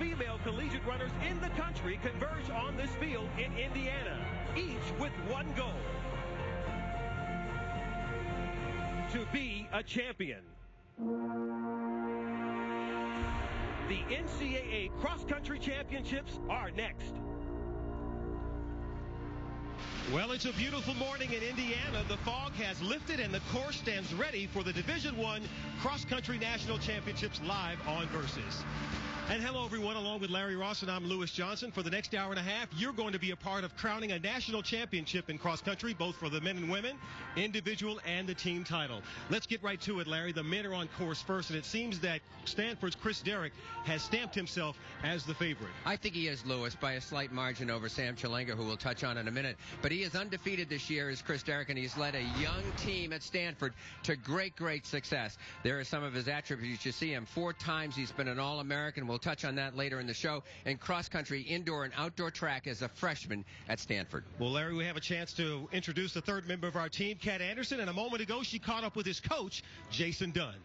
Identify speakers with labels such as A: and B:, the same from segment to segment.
A: female collegiate runners in the country converge on this field in Indiana, each with one goal: to be a champion. The NCAA cross-country championships are next. Well, it's a beautiful morning in Indiana. The fog has lifted and the course stands ready for the Division I cross-country national championships live on Versus. And hello, everyone. Along with Larry Ross and I'm Lewis Johnson. For the next hour and a half, you're going to be a part of crowning a national championship in cross-country, both for the men and women, individual and the team title. Let's get right to it, Larry. The men are on course first, and it seems that Stanford's Chris Derrick has stamped himself as the favorite.
B: I think he is, Lewis, by a slight margin over Sam Chalenga, who we'll touch on in a minute. But he is undefeated this year as Chris Derrick, and he's led a young team at Stanford to great, great success. There are some of his attributes. You see him 4 times. He's been an All-American. We'll touch on that later in the show. And cross-country, indoor, and outdoor track as a freshman at Stanford.
A: Well, Larry, we have a chance to introduce the third member of our team, Kat Anderson. And a moment ago, she caught up with his coach, Jason Dunn.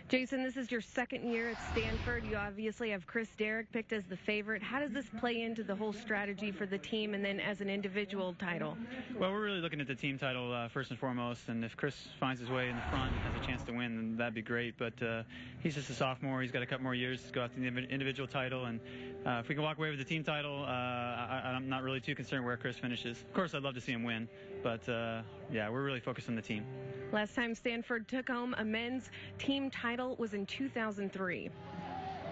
C: Jason, this is your second year at Stanford. You obviously have Chris Derrick picked as the favorite. How does this play into the whole strategy for the team and then as an individual title?
D: Well, we're really looking at the team title first and foremost, and if Chris finds his way in the front and has a chance to win, then that'd be great. But he's just a sophomore. He's got a couple more years to go after the individual title, and if we can walk away with the team title, I'm not really too concerned where Chris finishes. Of course, I'd love to see him win, but yeah, we're really focused on the team.
C: Last time Stanford took home a men's team title was in 2003.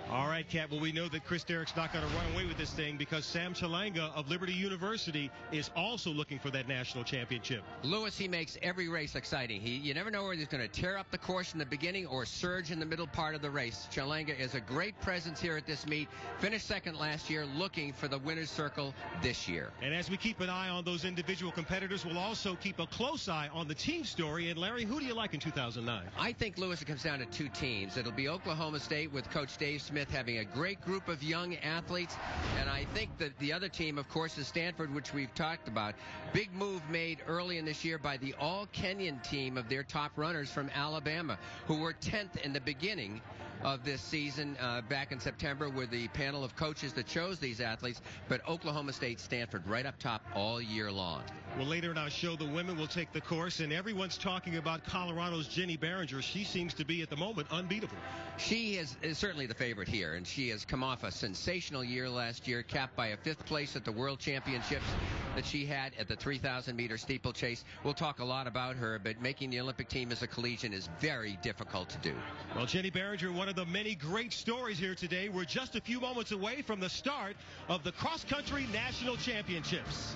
A: All right, Kat. Well, we know that Chris Derrick's not going to run away with this thing because Sam Chalenga of Liberty University is also looking for that national championship.
B: Lewis, he makes every race exciting. You never know whether he's going to tear up the course in the beginning or surge in the middle part of the race. Chalenga is a great presence here at this meet. Finished second last year, looking for the winner's circle this year.
A: And as we keep an eye on those individual competitors, we'll also keep a close eye on the team story. And, Larry, who do you like in 2009?
B: I think, Lewis, it comes down to 2 teams. It'll be Oklahoma State with Coach Dave Smith having a great group of young athletes, and I think that the other team, of course, is Stanford, which we've talked about. Big move made early in this year by the all-Kenyan team of their top runners from Alabama, who were 10th in the beginning of this season back in September with the panel of coaches that chose these athletes, but Oklahoma State, Stanford right up top all year long.
A: Well, later in our show, the women will take the course, and everyone's talking about Colorado's Jenny Behringer. She seems to be, at the moment, unbeatable.
B: She is certainly the favorite here, and she has come off a sensational year last year, capped by a 5th place at the World Championships that she had at the 3,000-meter steeplechase. We'll talk a lot about her, but making the Olympic team as a collegian is very difficult to do.
A: Well, Jenny Behringer, one of the many great stories here today. We're just a few moments away from the start of the cross-country national championships.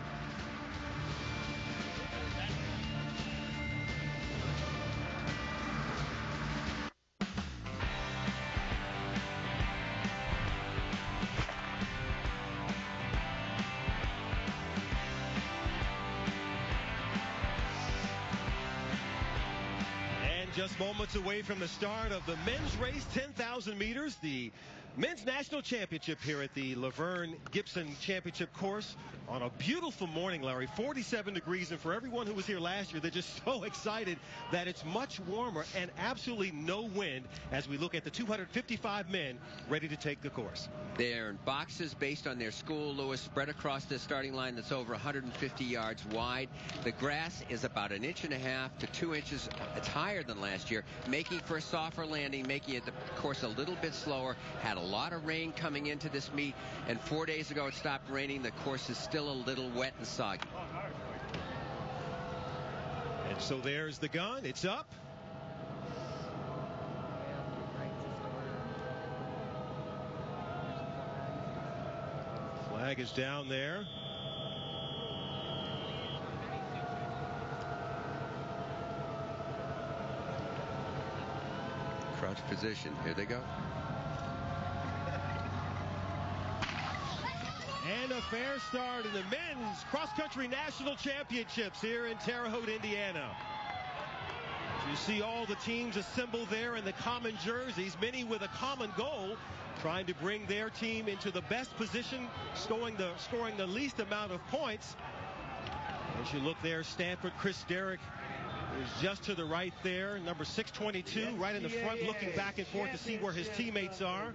A: Just moments away from the start of the men's race, 10,000 meters, the men's national championship here at the Laverne Gibson Championship course on a beautiful morning, Larry, 47 degrees. And for everyone who was here last year, they're just so excited that it's much warmer and absolutely no wind as we look at the 255 men ready to take the course.
B: They're in boxes based on their school, Lewis, spread across the starting line that's over 150 yards wide. The grass is about 1.5 inches to 2 inches. It's higher than last year, making for a softer landing, making it, the course, a little bit slower. Had a lot of rain coming into this meet, and 4 days ago it stopped raining. The course is still a little wet and soggy.
A: And so there's the gun. It's up. Flag is down there.
B: Crouch position. Here they go.
A: And a fair start in the men's cross-country national championships here in Terre Haute, Indiana. You see all the teams assembled there in the common jerseys, many with a common goal, trying to bring their team into the best position, scoring the least amount of points. As you look there, Stanford, Chris Derrick is just to the right there, number 622, right in the front, looking back and forth to see where his teammates are.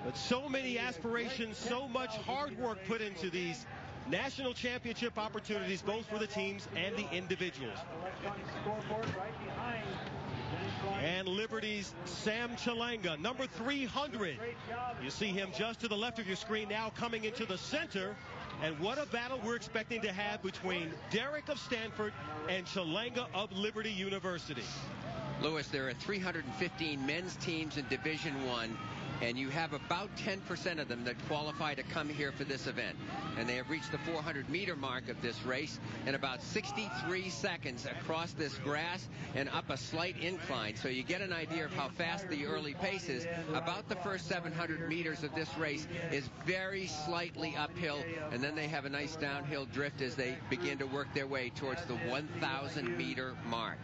A: But so many aspirations, so much hard work put into these national championship opportunities, both for the teams and the individuals. And Liberty's Sam Chalanga, number 300. You see him just to the left of your screen now, coming into the center. And what a battle we're expecting to have between Derek of Stanford and Chalanga of Liberty University.
B: Lewis, there are 315 men's teams in Division I, and you have about 10% of them that qualify to come here for this event. And they have reached the 400-meter mark of this race in about 63 seconds across this grass and up a slight incline. So you get an idea of how fast the early pace is. About the first 700 meters of this race is very slightly uphill, and then they have a nice downhill drift as they begin to work their way towards the 1,000-meter mark.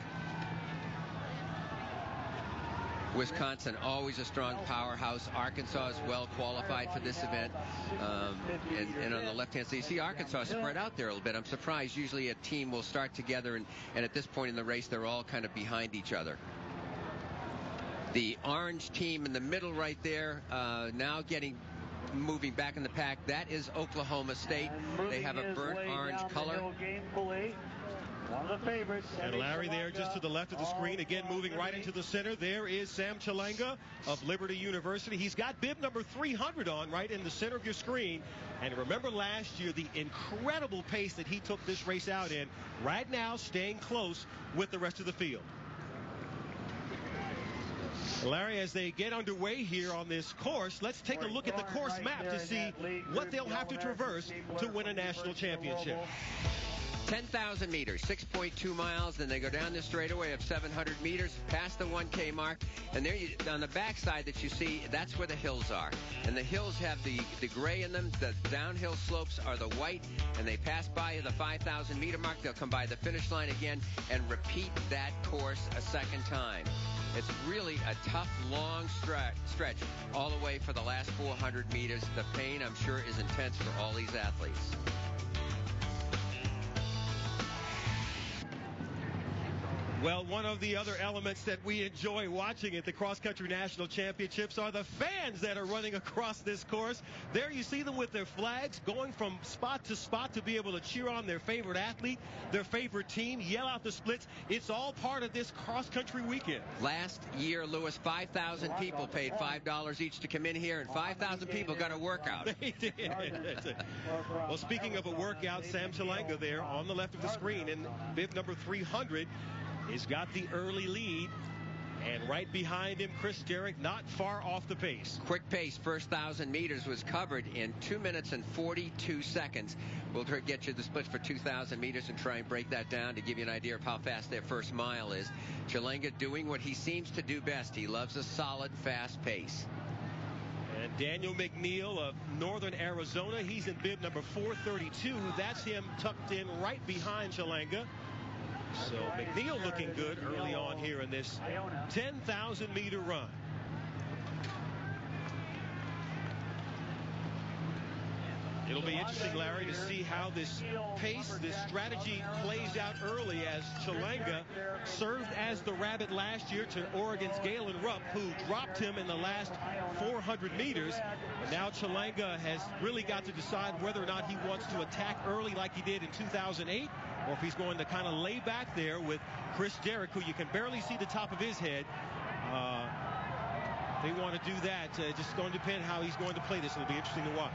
B: Wisconsin, always a strong powerhouse. Arkansas is well qualified for this event. And on the left-hand side, you see Arkansas spread out there a little bit. I'm surprised. Usually a team will start together, and at this point in the race, they're all kind of behind each other. The orange team in the middle right there, now moving back in the pack. That is Oklahoma State. They have a burnt orange color.
E: One of the favorites.
A: And Larry there just to the left of the screen, again moving right into the center. There is Sam Chalanga of Liberty University. He's got bib number 300 on right in the center of your screen. And remember last year the incredible pace that he took this race out in. Right now staying close with the rest of the field. Larry, as they get underway here on this course, let's take a look at the course map to see what they'll have to traverse to win a national championship.
B: 10,000 meters, 6.2 miles. Then they go down this straightaway of 700 meters, past the 1K mark. And there, on the backside that you see, that's where the hills are. And the hills have the gray in them. The downhill slopes are the white. And they pass by the 5,000 meter mark. They'll come by the finish line again and repeat that course a second time. It's really a tough, long stretch all the way for the last 400 meters. The pain, I'm sure, is intense for all these athletes.
A: Well, one of the other elements that we enjoy watching at the Cross Country National Championships are the fans that are running across this course. There you see them with their flags going from spot to spot to be able to cheer on their favorite athlete, their favorite team, yell out the splits. It's all part of this cross-country weekend.
B: Last year, Lewis, 5,000 people paid $5 each to come in here, and 5,000 people got a workout.
A: They did. Well, speaking of a workout, Sam Chalanga there on the left of the screen in bib number 300. He's got the early lead, and right behind him, Chris Derrick, not far off the pace.
B: Quick pace, first 1,000 meters was covered in 2 minutes and 42 seconds. We'll get you the splits for 2,000 meters and try and break that down to give you an idea of how fast their first mile is. Chalanga doing what he seems to do best. He loves a solid, fast pace.
A: And Daniel McNeil of Northern Arizona, he's in bib number 432. That's him tucked in right behind Chalanga. So McNeil looking good early on here in this 10,000 meter run. It'll be interesting, Larry, to see how this pace, this strategy plays out early, as Chalanga served as the rabbit last year to Oregon's Galen Rupp, who dropped him in the last 400 meters. But now Chalanga has really got to decide whether or not he wants to attack early like he did in 2008, or if he's going to kind of lay back there with Chris Derrick, who you can barely see the top of his head. If they want to do that, just going to depend how he's going to play this. It'll be interesting to watch.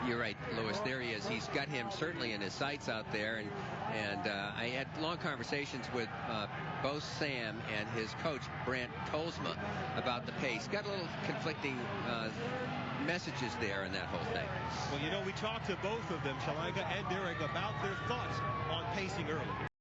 B: You're right, Lewis. There he is. He's got him certainly in his sights out there. And I had long conversations with both Sam and his coach, Brant Tolsma, about the pace. Got a little conflicting messages there in that whole thing.
A: Well, you know, we talked to both of them, Chalanga and Derrick, about their thoughts on pacing early.